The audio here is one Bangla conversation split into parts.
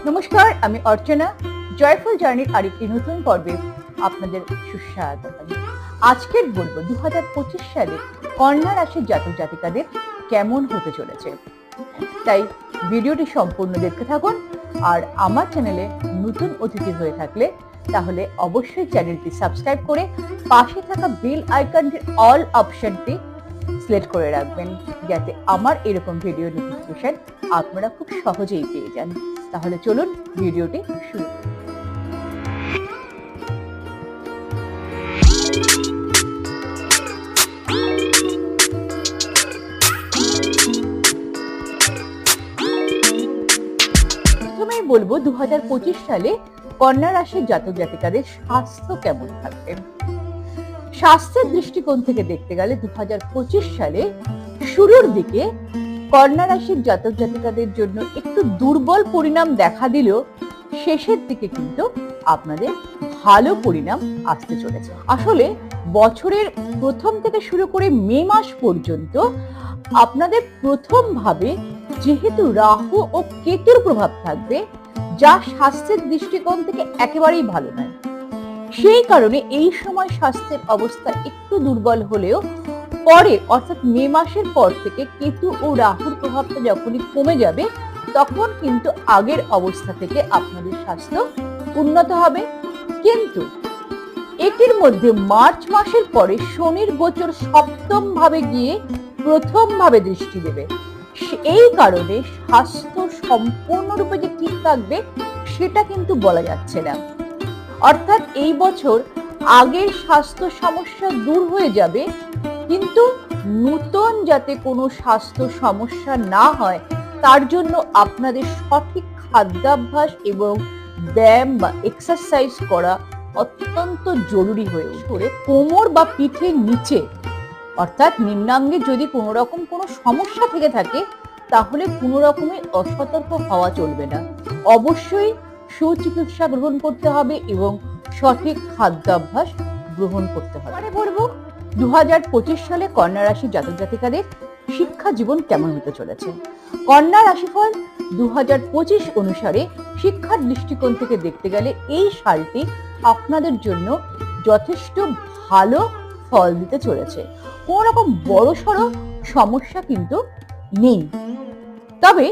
নমস্কার, আমি অর্চনা। জয়ফুল জার্নির আরেকটি নতুন পর্বে আপনাদের সুস্বাগত। আজকের বলবো 2025 সালে কন্যা রাশির জাতক জাতিকাদের কেমন হতে চলেছে। তাই ভিডিওটি সম্পূর্ণ দেখতে থাকুন। আর আমার চ্যানেলে নতুন অতিথি হয়ে থাকলে তাহলে অবশ্যই চ্যানেলটি সাবস্ক্রাইব করে পাশে থাকা বেল আইকনটির অল অপশনটি সিলেক্ট করে রাখবেন, যাতে আমার এরকম ভিডিও নোটিফিকেশন আপনারা খুব সহজেই পেয়ে যান। তাহলে চলুন ভিডিওটি শুরু করি। প্রথমেই বলবো 2025 সালে কন্যা রাশির জাতক জাতিকাদের স্বাস্থ্য কেমন থাকবে। স্বাস্থ্যের দৃষ্টিকোণ থেকে দেখতে গেলে 2025 সালে শুরুর দিকে কন্যা রাশির জাতক জাতিকাদের জন্য একটু দুর্বল পরিণাম দেখা দিলেও শেষের দিকে কিন্তু আপনাদের ভালো পরিণাম আসতে চলেছে। আসলে বছরের প্রথম থেকে শুরু করে মে মাস পর্যন্ত আপনাদের প্রথম ভাবে যেহেতু রাহু ও কেতুর প্রভাব থাকবে, যা স্বাস্থ্যের দৃষ্টিকোণ থেকে একেবারেই ভালো নয়। সেই কারণে এই সময় স্বাস্থ্যের অবস্থা একটু দুর্বল হলেও পরে অর্থাৎ মে মাসের পর থেকে কেতু ও রাহুর প্রভাবটা যখনই কমে যাবে, তখন কিন্তু আগের অবস্থা থেকে আপনাদের স্বাস্থ্য উন্নত হবে। কিন্তু এটির মধ্যে মার্চ মাসের পরে শনির গোচর সপ্তম ভাবে গিয়ে প্রথম ভাবে দৃষ্টি দেবে। এই কারণে স্বাস্থ্য সম্পূর্ণরূপে যে ঠিক থাকবে সেটা কিন্তু বলা যাচ্ছে না। অর্থাৎ এই বছর আগের স্বাস্থ্য সমস্যা দূর হয়ে যাবে, কিন্তু নতুন যাতে কোনো স্বাস্থ্য সমস্যা না হয় তার জন্য আপনাদের সঠিক খাদ্যাভ্যাস এবং ব্যায়াম বা এক্সারসাইজ করা অত্যন্ত জরুরি হয়ে উঠবে। কোমর বা পিঠের নিচে অর্থাৎ নিম্নাঙ্গে যদি কোনো রকম কোনো সমস্যা থেকে থাকে তাহলে কোনো রকমই অসতর্ক হওয়া চলবে না। অবশ্যই সুচিকিৎসা গ্রহণ করতে হবে এবং সঠিক খাদ্যাভ্যাস গ্রহণ করতে হবে। মানে বলবো 2025 সালে কন্যা রাশির জাতক জাতিকাদের শিক্ষা জীবন কেমন হতে চলেছে। কন্যা রাশিফল 2025 অনুসারে শিক্ষার দৃষ্টিকোণ থেকে দেখতে গেলে এই সালটি আপনাদের জন্য যথেষ্ট ভালো ফল দিতে চলেছে। কোন রকম বড়সড় সমস্যা কিন্তু নেই, তবে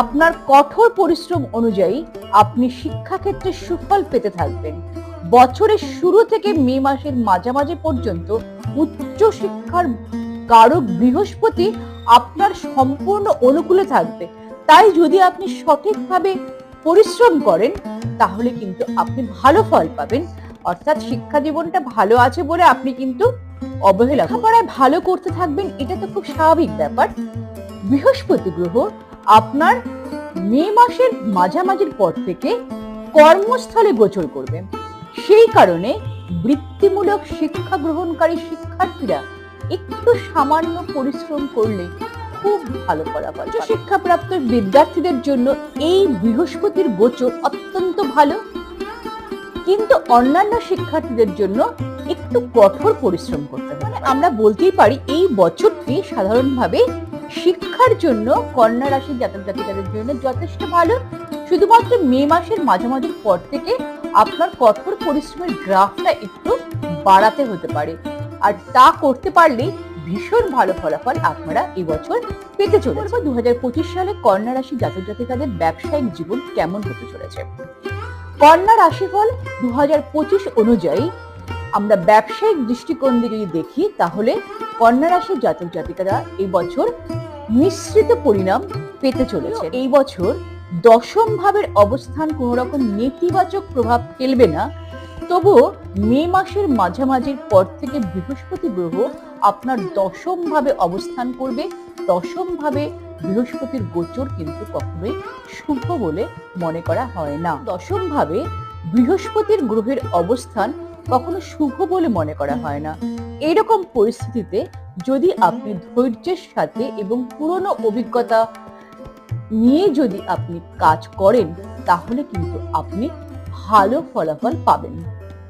আপনার কঠোর পরিশ্রম অনুযায়ী আপনি শিক্ষাক্ষেত্রে সুফল পেতে থাকবেন। বছরের শুরু থেকে মে মাসের মাঝামাঝি পর্যন্ত উচ্চ শিক্ষার কারক বৃহস্পতি আপনার সম্পূর্ণ অনুকূলে থাকবে। তাই যদি আপনি সঠিকভাবে পরিশ্রম করেন তাহলে কিন্তু আপনি ভালো ফল পাবেন। অর্থাৎ শিক্ষা জীবনটা ভালো আছে বলে আপনি কিন্তু অবহেলা করায় ভালো করতে থাকবেন, এটা তো খুব স্বাভাবিক ব্যাপার। বৃহস্পতি গ্রহ আপনার মে মাসের মাঝামাঝির পর থেকে কর্মস্থলে গোচর করবে। সেই কারণে বৃত্তিমূলক শিক্ষা গ্রহণকারী শিক্ষার্থীরা একটু সামান্য পরিশ্রম করলে খুব ভালো ফলাফল। শিক্ষাপ্রাপ্ত বিদ্যার্থীদের জন্য এই বৃহস্পতির গোচর অত্যন্ত ভালো, কিন্তু অন্যান্য শিক্ষার্থীদের জন্য একটু কঠোর পরিশ্রম করতে হবে। আমরা বলতেই পারি এই বছরটি সাধারণভাবে শিক্ষার জন্য কন্যা রাশির জাতক জাতিকাদের জন্য যথেষ্ট ভালো। শুধুমাত্র মে মাসের মাঝামাঝির পর থেকে আপনার কঠোর পরিশ্রমের গ্রাফটা একটু বাড়াতে হতে পারে, আর তা করতে পারলে ভীষণ ভালো ফলাফল আপনারা এই বছর পেতে চলেছে। 2025 সালে কন্যা রাশির জাতক জাতিকাদের ব্যবসায়িক জীবন কেমন হতে চলেছে। কন্যা রাশিফল 2025 অনুযায়ী আমরা ব্যবসায়িক দৃষ্টিকোণ থেকে যদি দেখি তাহলে কন্যা রাশির জাতক জাতিকারা এই বছর মিশ্রিত পরিণাম পেতে চলেছে। এই বছর দশম ভাবের অবস্থান কোন রকম নেতিবাচক প্রভাব ফেলবে না, তবুও মে মাসের মাঝামাঝির পর থেকে বৃহস্পতি গ্রহ আপনার দশম ভাবে অবস্থান করবে। দশম ভাবে বৃহস্পতির গোচর কিন্তু কখনোই শুভ বলে মনে করা হয় না। দশম ভাবে বৃহস্পতির গ্রহের অবস্থান কখনো শুভ বলে মনে করা হয় না। এইরকম পরিস্থিতিতে যদি আপনি ধৈর্যের সাথে এবং পুরনো অভিজ্ঞতা নিয়ে যদি আপনি কাজ করেন তাহলে কিন্তু আপনি ভালো ফলাফল পাবেন।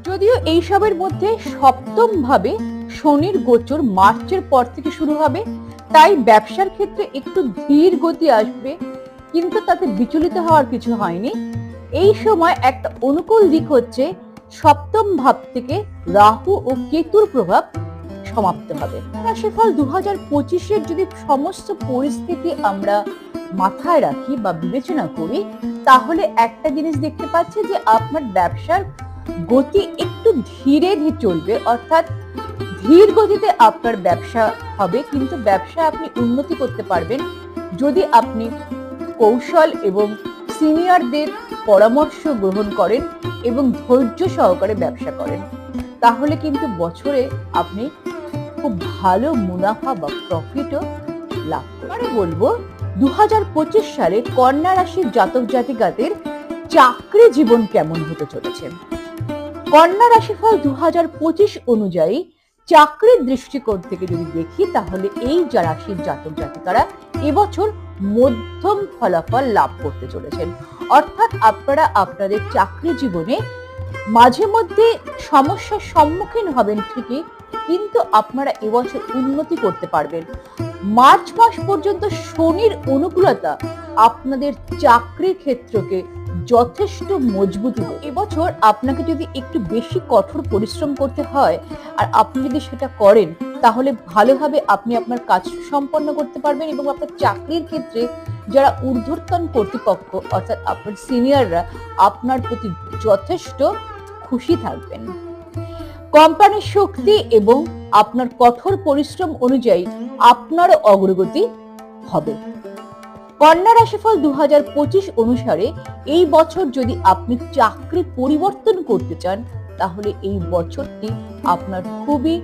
যদিও এইসবের মধ্যে সপ্তম ভাবে শনির গোচর মার্চের পর থেকে শুরু হবে, তাই ব্যবসার ক্ষেত্রে একটু ধীর গতি আসবে। কিন্তু তাতে বিচলিত হওয়ার কিছু হয়নি। এই সময় একটা অনুকূল দিক হচ্ছে সপ্তম ভাব থেকে রাহু ও কেতুর প্রভাব সমাপ্ত হবে। রাশিফল 2025-এর যদি সমস্ত পরিস্থিতি আমরা মাথায় রাখি বা বিবেচনা করি, তাহলে একটা জিনিস দেখতে পাচ্ছি যে আপনার ব্যবসার গতি একটু ধীরে ধীরে চলবে, অর্থাৎ ধীর গতিতে আপনার ব্যবসা হবে, কিন্তু ব্যবসা আপনি উন্নতি করতে পারবেন যদি আপনি কৌশল এবং সিনিয়রদের পরামর্শ গ্রহণ করেন এবং ধৈর্য সহকারে ব্যবসা করেন। তাহলে কিন্তু বছরে আপনি খুব ভালো মুনাফা বা প্রফিটও লাভ করতে। বলবো 2025 সালে কন্যা রাশির জাতক জাতিকাদের চাকরি জীবন কেমন হতে চলেছে। কন্যা রাশিফল 2025 অনুযায়ী চাকরির দৃষ্টিকোণ থেকে যদি দেখি, তাহলে এই রাশির জাতক জাতিকারা এবছর মধ্যম ফলাফল লাভ করতে চলেছেন। অর্থাৎ আপনারা আপনাদের চাকরি জীবনে মাঝে মধ্যে সমস্যার সম্মুখীন হবেন ঠিকই, কিন্তু আপনারা এবছর উন্নতি করতে পারবেন। মার্চ মাস পর্যন্ত শনির অনুকূলতা আপনাদের চাকরির ক্ষেত্রকে যথেষ্ট মজবুতি দেবে। এবছর আপনাকে যদি একটু বেশি কঠোর পরিশ্রম করতে হয়, আর আপনি যদি সেটা করেন, তাহলে ভালোভাবে আপনি আপনার কাজ সম্পন্ন করতে পারবেন এবং আপনার চাকরির ক্ষেত্রে যারা ঊর্ধ্বতন কর্তৃপক্ষ অর্থাৎ আপনার সিনিয়ররা আপনার প্রতি যথেষ্ট খুশি থাকবেন। কোম্পানির শক্তি এবং আপনার কঠোর পরিশ্রম অনুযায়ী আপনারও অগ্রগতি হবে। কন্যা রাশিফল 2025 অনুসারে এই বছর যদি আপনি চাকরি পরিবর্তন করতে চান, তাহলে এই বছরটি আপনার খুবই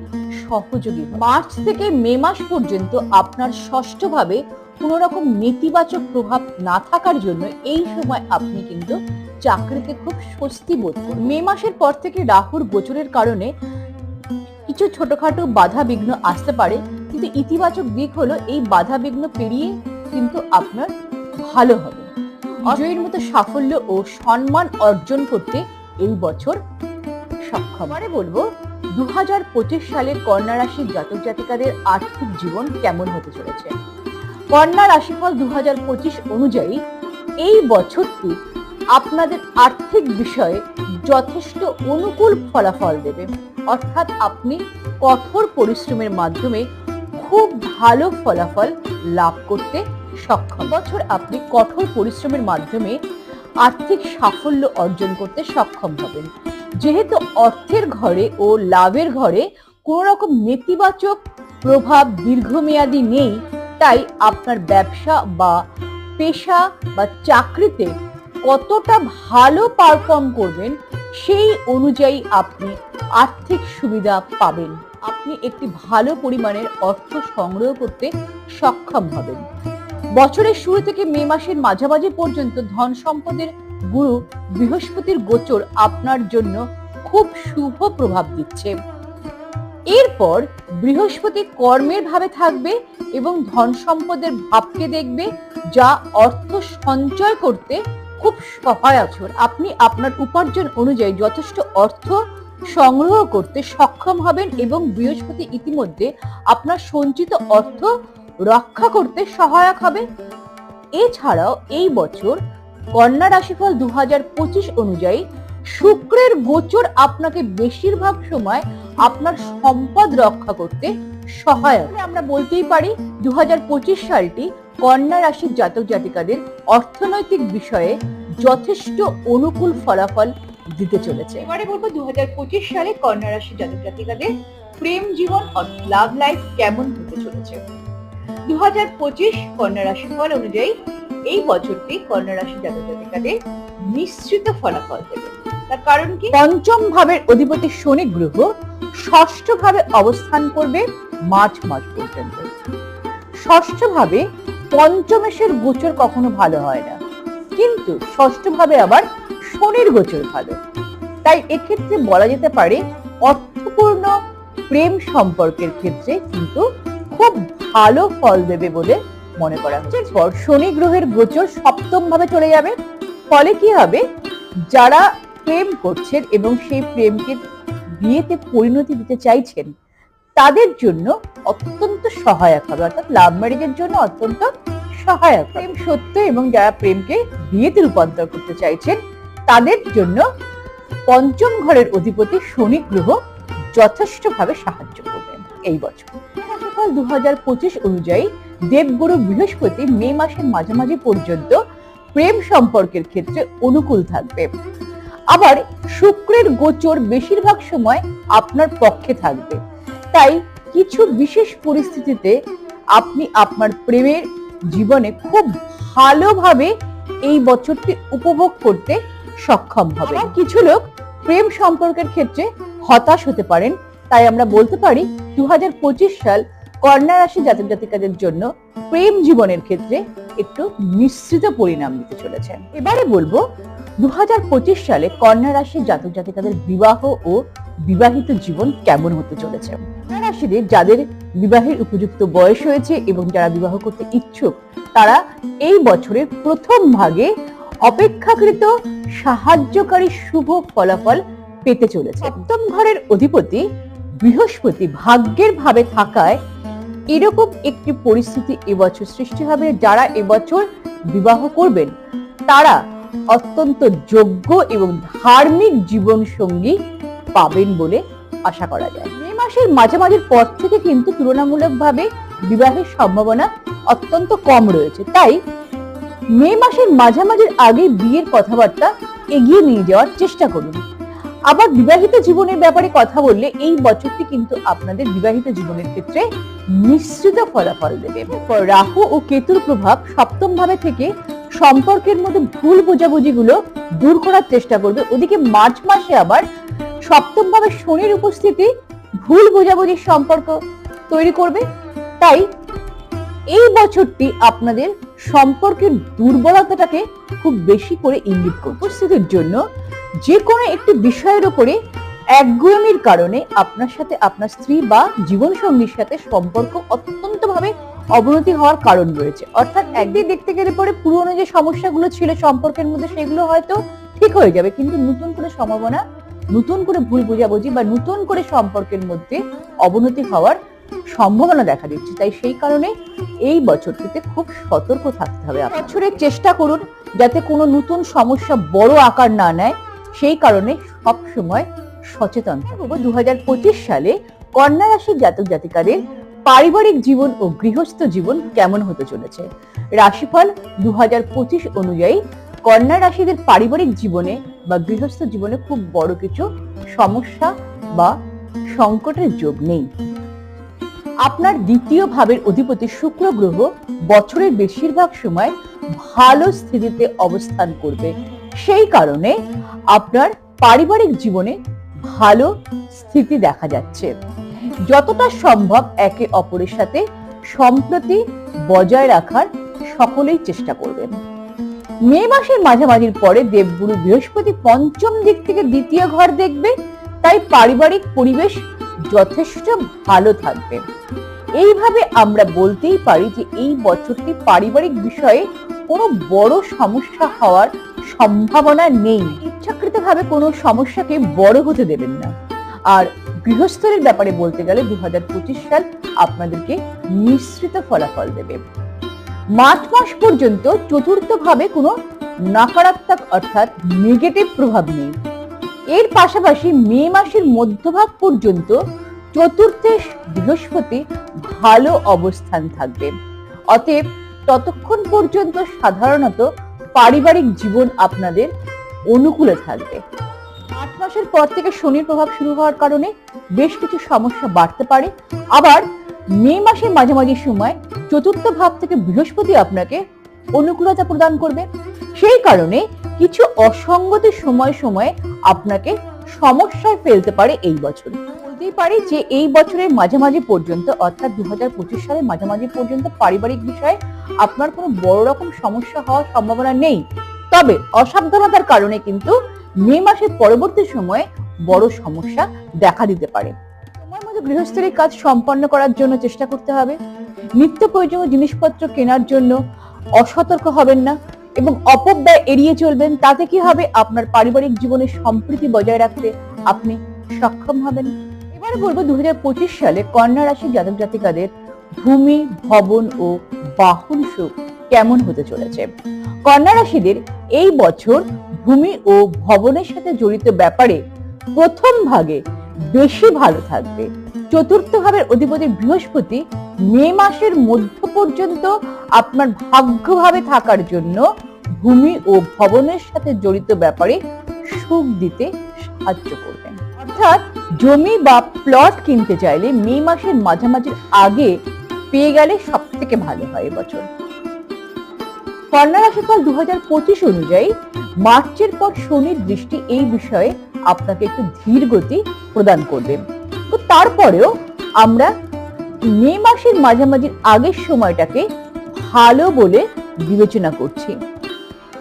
সহযোগী। মার্চ থেকে মে মাস পর্যন্ত আপনার ষষ্ঠ ভাবে কোনো রকম নেতিবাচক প্রভাব না থাকার জন্য এই সময় আপনি কিন্তু চাকরিতে খুব স্বস্তি বোধ করুন। মে মাসের পর থেকে রাহুর গোচরের কারণে কিছু ছোটখাটো বাধা বিঘ্ন আসতে পারে, কিন্তু ইতিবাচক দিক হলো এই বাধা বিঘ্ন পেরিয়ে কিন্তু আপনার ভালো হবে। বিজয়ীর মতো সাফল্য ও সম্মান অর্জন করতে এই বছর সক্ষম। বলবো 2025 সালে কন্যা রাশির জাতক জাতিকাদের আর্থিক জীবন কেমন হতে চলেছে। কন্যা রাশিফল 2025 অনুযায়ী এই বছরটি আপনাদের আর্থিক বিষয়ে যথেষ্ট অনুকূল ফলাফল দেবে। অর্থাৎ আপনি কঠোর পরিশ্রমের মাধ্যমে খুব ভালো ফলাফল লাভ করতে সক্ষম। বছর আপনি কঠোর পরিশ্রমের মাধ্যমে আর্থিক সাফল্য অর্জন করতে সক্ষম হবেন। যেহেতু অর্থের ঘরে ও লাভের ঘরে কোনো রকম নেতিবাচক প্রভাব দীর্ঘমেয়াদী নেই, তাই আপনার ব্যবসা বা পেশা বা চাকরিতে কতটা ভালো পারফর্ম করবেন সেই অনুযায়ী আপনি আর্থিক সুবিধা পাবেন। আপনি একটি ভালো পরিমাণের অর্থ সংগ্রহ করতে সক্ষম হবেন। বছরের শুরু থেকে মে মাসের মাঝামাঝি পর্যন্ত ধন সম্পদের গুরু বৃহস্পতির গোচর আপনার জন্য খুব শুভ প্রভাব দিচ্ছে। এরপর বৃহস্পতি কর্মের ভাবে থাকবে এবং ধন সম্পদের ভাবকে দেখবে, যা অর্থ সঞ্চয় করতে খুব সহায়ক। আপনি আপনার উপার্জন অনুযায়ী যথেষ্ট অর্থ সংগ্রহ করতে সক্ষম হবেন এবং বৃহস্পতি ইতিমধ্যে আপনার সঞ্চিত অর্থ রক্ষা করতে সহায়ক হবে। এছাড়াও এই বছর কন্যা রাশিফল 2025 অনুযায়ী শুক্রের গোচর আপনাকে বেশিরভাগ সময় আপনার সম্পদ রক্ষা করতে সহায়ক। আমরা বলতেই পারি 2025 সালটি কন্যা রাশির জাতক জাতিকাদের অর্থনৈতিক বিষয়ে যথেষ্ট অনুকূল ফলাফল দিতে চলেছে। এবারে বলবো 2025 সালে কন্যা রাশির জাতক জাতিকাদের প্রেম জীবন অর্থাৎ লাভ লাইফ কেমন হতে চলেছে। 2025 কন্যা রাশিফল অনুযায়ী এই বছরটি কন্যা রাশির জাতক জাতিকাদের মিশ্রিত ফলাফল দেবে। তার কারণ কি, পঞ্চম ভাবের অধিপতি শনি গ্রহ ষষ্ঠ ভাবে অবস্থান করবে মার্চ মাস পর্যন্ত। ষষ্ঠ ভাবে পঞ্চমেশের গোচর কখনো ভালো হয় না, কিন্তু ষষ্ঠ ভাবে আবার শনির গোচর ভালো। তাই এক্ষেত্রে বলা যেতে পারে অর্থপূর্ণ প্রেম সম্পর্কের ক্ষেত্রে কিন্তু খুব ভালো ফল দেবে বলে মনে করা হচ্ছে। এরপর শনি গ্রহের গোচর সপ্তম ভাবে চলে যাবে, ফলে কি হবে, যারা প্রেম করছেন এবং সেই প্রেমকে বিয়েতে পরিণতি দিতে চাইছেন তাদের জন্য অত্যন্ত সহায়ক হবে, অর্থাৎ লাভ ম্যারেজের জন্য অত্যন্ত সহায়ক। প্রেম সত্য এবং যারা প্রেমকে বিয়েতে রূপান্তর করতে চাইছেন তাদের জন্য পঞ্চম ঘরের অধিপতি শনি গ্রহ যথেষ্টভাবে সাহায্য করবেন এই বছর। রাশিফল 2025 অনুযায়ী দেবগুরু বৃহস্পতি মে মাসের মাঝামাঝি পর্যন্ত প্রেম সম্পর্কের ক্ষেত্রে অনুকূল থাকবে। আবার শুক্রের গোচর বেশিরভাগ সময় আপনার পক্ষে থাকবে, তাই কিছু বিশেষ পরিস্থিতিতে আপনি আপনার প্রেমের জীবনে খুব ভালোভাবে এই বছরটি উপভোগ করতে সক্ষম হবে। কিছু লোক প্রেম সম্পর্কের ক্ষেত্রে হতাশ হতে পারেন, তাই আমরা বলতে পারি 2025 সাল কন্যা রাশি জাতক জাতিকাদের জন্য প্রেম জীবনের ক্ষেত্রে একটু মিশ্রিত পরিণাম দিতে চলেছে। এবারে বলবো 2025 সালে কন্যা রাশির জাতক জাতিকাদের বিবাহ ও বিবাহিত জীবন কেমন হতে চলেছে। কন্যা রাশিদের যাদের বিবাহের উপযুক্ত বয়স হয়েছে এবং যারা বিবাহ করতে ইচ্ছুক তারা এই বছরের প্রথম ভাগে অপেক্ষাকৃত সাহায্যকারী শুভ ফলাফল পেতে চলেছে। সপ্তম ঘরের অধিপতি বৃহস্পতি ভাগ্যের ভাবে থাকায় এরকম একটি পরিস্থিতি এবছর সৃষ্টি হবে, যারা এবছর বিবাহ করবেন তারা অত্যন্ত যোগ্য এবং ধার্মিক জীবন সঙ্গী পাবেন বলে আশা করা যায়। মে মাসের মাঝামাঝির পর থেকে কিন্তু তুলনামূলকভাবে বিবাহের সম্ভাবনা অত্যন্ত কম রয়েছে, তাই মে মাসের মাঝামাঝির আগে বিয়ের কথাবার্তা এগিয়ে নিয়ে যাওয়ার চেষ্টা করুন। আবার বিবাহিত জীবনের ব্যাপারে কথা বললে এই বছরটি কিন্তু আপনাদের বিবাহিত জীবনের ক্ষেত্রে মিশ্রিত ফলাফল দেবে। রাহু ও কেতুর প্রভাব সপ্তম ভাবে থেকে সম্পর্কের মধ্যে ভুল বোঝাবুঝিগুলো দূর করার চেষ্টা করবে। ওদিকে মার্চ মাসে আবার সপ্তম ভাবে শনির উপস্থিতি ভুল বোঝাবুঝির সম্পর্ক তৈরি করবে, তাই এই বছরটি আপনাদের সম্পর্কের দুর্বলতাটাকে খুব বেশি করে ইঙ্গিত করবে। উপস্থিতির জন্য যে কোনো একটি বিষয়ের উপরে একগুঁয়েমির কারণে আপনার সাথে আপনার স্ত্রী বা জীবন সঙ্গীর সাথে সম্পর্ক অত্যন্ত ভাবে অবনতি হওয়ার কারণ রয়েছে। অর্থাৎ একদিক দেখতে গেলে পরে পুরনো যে সমস্যাগুলো ছিল সম্পর্কের মধ্যে সেগুলো হয়তো ঠিক হয়ে যাবে, কিন্তু নতুন করে সম্ভাবনা, নতুন করে ভুল বোঝাবুঝি বা নতুন করে সম্পর্কের মধ্যে অবনতি হওয়ার সম্ভাবনা দেখা দিচ্ছে। তাই সেই কারণে এই বছরটিতে খুব সতর্ক থাকতে হবে। বছরে চেষ্টা করুন যাতে কোনো নতুন সমস্যা বড় আকার না নেয়, সেই কারণে সব সময় সচেতন থাকবো। 2025 সালে কন্যা রাশির জাতক জাতিকাদের পারিবারিক জীবন ও গৃহস্থ জীবন কেমন হতে চলেছে। রাশিফল 2025 অনুযায়ী কন্যা রাশিদের পারিবারিক জীবনে বা গৃহস্থ জীবনে খুব বড় কিছু সমস্যা বা সংকটের যোগ নেই। আপনার দ্বিতীয় ভাবের অধিপতি শুক্র গ্রহ বছরের বেশিরভাগ সময় ভালো স্থিতিতে অবস্থান করবে, সেই কারণে আপনার পারিবারিক জীবনে ভালো স্থিতি দেখা যাচ্ছে। যতটা সম্ভব একে অপরের সাথে সম্প্রতি বজায় রাখার সকলেই চেষ্টা করবেন। মে মাসের মাঝামাঝির পরে দেবগুরু বৃহস্পতি পঞ্চম দিক থেকে দ্বিতীয় ঘর দেখবে, তাই পারিবারিক পরিবেশ যথেষ্ট ভালো থাকবে। এইভাবে আমরা বলতেই পারি যে এই বছরটি পারিবারিক বিষয়ে কোনো বড় সমস্যা হওয়ার সম্ভাবনা নেই। ইচ্ছাকৃতভাবে কোনো সমস্যাকে বড় হতে দেবেন না। আর গৃহস্থের ব্যাপারে বলতে গেলে 2025 সাল আপনাদেরকে মিশ্রিত ফলাফল দেবে। মার্চ মাস পর্যন্ত চতুর্থ ভাবে কোনো নকারাত্মক অর্থাৎ নেগেটিভ প্রভাব নেই। এর পাশাপাশি মে মাসের মধ্যভাগ পর্যন্ত চতুর্থে বৃহস্পতি ভালো অবস্থান থাকবে। অতএব ততক্ষণ পর্যন্ত সাধারণত পারিবারিক জীবন আপনাদের অনুকূলে থাকবে। মার্চ মাসের পর থেকে শনির প্রভাব শুরু হওয়ার কারণে বেশ কিছু সমস্যা বাড়তে পারে। আবার মে মাসের মাঝামাঝি সময় চতুর্থ ভাব থেকে বৃহস্পতি আপনাকে অনুকূলতা প্রদান করবে, সেই কারণে কিছু অসঙ্গতি সময় সময় আপনাকে সমস্যায় ফেলতে পারে। এই বছর বলতেই পারি যে এই বছরের মাঝামাঝি পর্যন্ত অর্থাৎ 2025 সালের মাঝামাঝি পর্যন্ত পারিবারিক বিষয়ে আপনার কোনো বড় রকম সমস্যা হওয়ার সম্ভাবনা নেই। তবে অসাবধানতার কারণে কিন্তু মে মাসের পরবর্তী সময়ে বড় সমস্যা দেখা দিতে পারে। সময় মতো গৃহস্থলী কাজ সম্পন্ন করার জন্য চেষ্টা করতে হবে। নিত্য প্রয়োজনীয় জিনিসপত্র কেনার জন্য অসতর্ক হবেন না এবং অপব্যয় এড়িয়ে চলবেন। তাতে কি হবে, আপনার পারিবারিক জীবনের সম্প্রীতি বজায় রাখতে আপনি সক্ষম হবেন। এবারে বলবো 2025 সালে কন্যা রাশির জাতক জাতিকাদের ভূমি, ভবন ও বাহন সুখ কেমন হতে চলেছে। কন্যা রাশিদের এই বছর ভূমি ও ভবনের সাথে জড়িত ব্যাপারে প্রথম ভাগে বেশি ভালো থাকবে। চতুর্থ ভাবের অধিপতি বৃহস্পতি মে মাসের মধ্য পর্যন্ত আপনার ভাগ্যভাবে থাকার জন্য ভূমি ও ভবনের সাথে জড়িত ব্যাপারে সুখ দিতে সাহায্য করবেন। অর্থাৎ জমি বা প্লট কিনতে চাইলে মে মাসের মাঝামাঝির আগে পেয়ে গেলে সব থেকে ভালো হয় এবছর। কন্যা রাশিফল 2025 অনুযায়ী মার্চের পর শনির দৃষ্টি এই বিষয়ে আপনাকে একটু ধীর গতি প্রদান করবে। তো তারপরেও আমরা মে মাসের মাঝামাঝির আগের সময়টাকে ভালো বলে বিবেচনা করছি।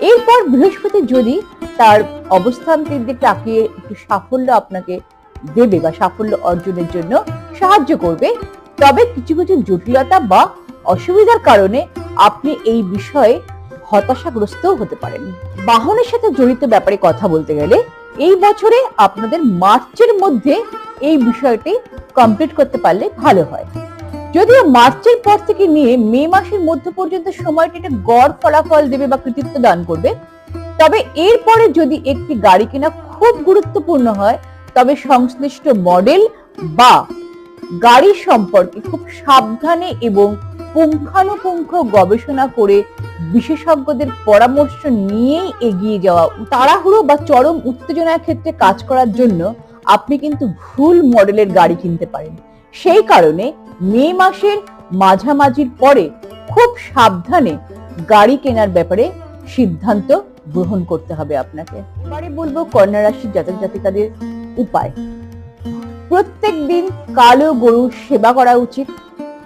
এরপর বৃহস্পতি যদি তার অবস্থানটির দিকে তাকিয়ে একটু সাফল্য আপনাকে দেবে বা সাফল্য অর্জনের জন্য সাহায্য করবে, তবে কিছু কিছু জটিলতা বা অসুবিধার কারণে আপনি এই বিষয়ে হতাশাগ্রস্ত হতে পারেন। বাহনের সাথে জড়িত ব্যাপারে কথা বলতে গেলে এই বছরে আপনাদের মার্চের মধ্যে এই বিষয়টি কমপ্লিট করতে পারলে ভালো হয়। যদিও মার্চের পর থেকে নিয়ে মে মাসের মধ্য পর্যন্ত সময়টি একটা গড় ফলাফল দেবে বা কৃতিত্ব দান করবে, তবে এরপরে যদি একটি গাড়ি কেনা খুব গুরুত্বপূর্ণ হয়, তবে সংশ্লিষ্ট মডেল বা গাড়ি সম্পর্কে খুব সাবধানে এবং পুঙ্খানুপুঙ্খ গবেষণা করে বিশেষজ্ঞদের পরামর্শ নিয়েই এগিয়ে যাওয়া। তাড়াহুড়ো বা চরম উত্তেজনার ক্ষেত্রে কাজ করার জন্য আপনি কিন্তু ভুল মডেলের গাড়ি কিনতে পারেন। সেই কারণে মে মাসের মাঝামাঝির পরে খুব সাবধানে গাড়ি কেনার ব্যাপারে সিদ্ধান্ত গ্রহণ করতে হবে আপনাকে। এবারে বলবো কন্যা রাশির জাতক জাতিকাদের উপায়। প্রত্যেক দিন কালো গরুর সেবা করা উচিত,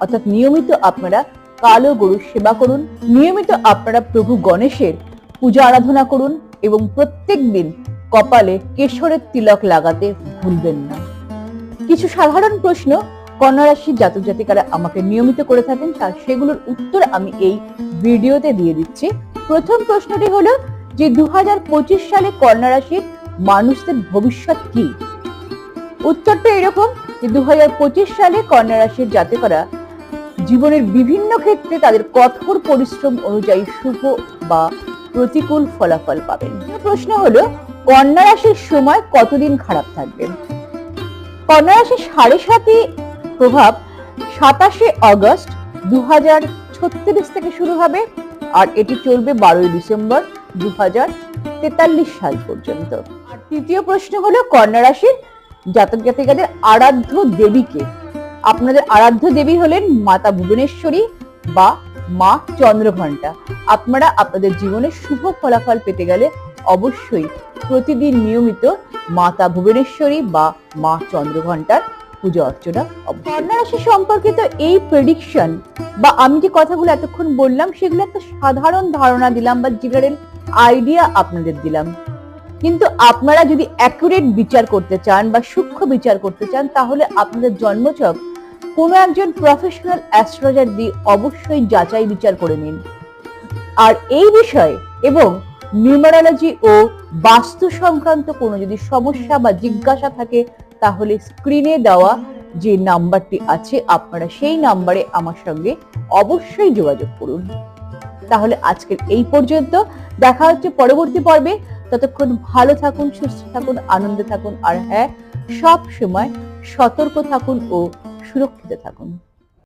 অর্থাৎ নিয়মিত আপনারা কালো গরুর সেবা করুন। নিয়মিত আপনারা প্রভু গণেশের পূজা আরাধনা করুন এবং প্রত্যেক দিন কপালে কেশরের তিলক লাগাতে ভুলবেন না। কিছু সাধারণ প্রশ্ন কন্যা রাশির জাতক জাতিকারা আমাকে নিয়মিত করে থাকেন, তার সেগুলোর উত্তর আমি এই ভিডিওতে দিয়ে দিচ্ছি। প্রথম প্রশ্নটি হলো যে 2025 সালে কন্যা রাশির মানুষদের ভবিষ্যৎ কি? উত্তরটা এরকম যে 2025 সালে কন্যা রাশির জাতকরা জীবনের বিভিন্ন ক্ষেত্রে তাদের কঠোর পরিশ্রম অনুযায়ী শুভ বা প্রতিকূল ফলাফল পাবেন। প্রশ্ন হলো কন্যা রাশির সময় কতদিন খারাপ থাকবে? কন্যা রাশির 7.5 প্রভাব 27 আগস্ট 2036 থেকে শুরু হবে আর এটি চলবে 12 ডিসেম্বর 2043 সাল পর্যন্ত। আর তৃতীয় প্রশ্ন হলো কন্যা রাশির জাতক জাতিকাদের আরাধ্য দেবীকে। আপনাদের আরাধ্য দেবী হলেন মাতা ভুবনেশ্বরী বা মা চন্দ্রঘণ্টা। আপনারা আপনাদের জীবনে শুভ ফলাফল পেতে গেলে অবশ্যই প্রতিদিন নিয়মিত মাতা ভুবনেশ্বরী বা মা চন্দ্রঘণ্টার পূজা অর্চনা। কন্যা রাশি সম্পর্কিত এই প্রেডিকশন বা আমি যে কথাগুলো এতক্ষণ বললাম সেগুলো একটা সাধারণ ধারণা দিলাম বা জেনারেল আইডিয়া আপনাদের দিলাম, কিন্তু আপনারা যদি অ্যাকুরেট বিচার করতে চান বা সূক্ষ্ম বিচার করতে চান তাহলে আপনাদের জন্মছক কোনো একজন প্রফেশনাল অ্যাস্ট্রোলজার দিয়ে অবশ্যই যাচাই বিচার করে নিন। আর এই বিষয়ে এবং নিউমারোলজি ও বাস্তু সংক্রান্ত কোনো যদি সমস্যা বা জিজ্ঞাসা থাকে তাহলে স্ক্রিনে দেওয়া যে নাম্বারটি আছে আপনারা সেই নাম্বারে আমার সঙ্গে অবশ্যই যোগাযোগ করুন। তাহলে আজকের এই পর্যন্ত, দেখা হচ্ছে পরবর্তী পর্বে। ততক্ষণ ভালো থাকুন, সুস্থ থাকুন, আনন্দে থাকুন আর হ্যাঁ, সব সময় সতর্ক থাকুন ও সুরক্ষিত থাকুন।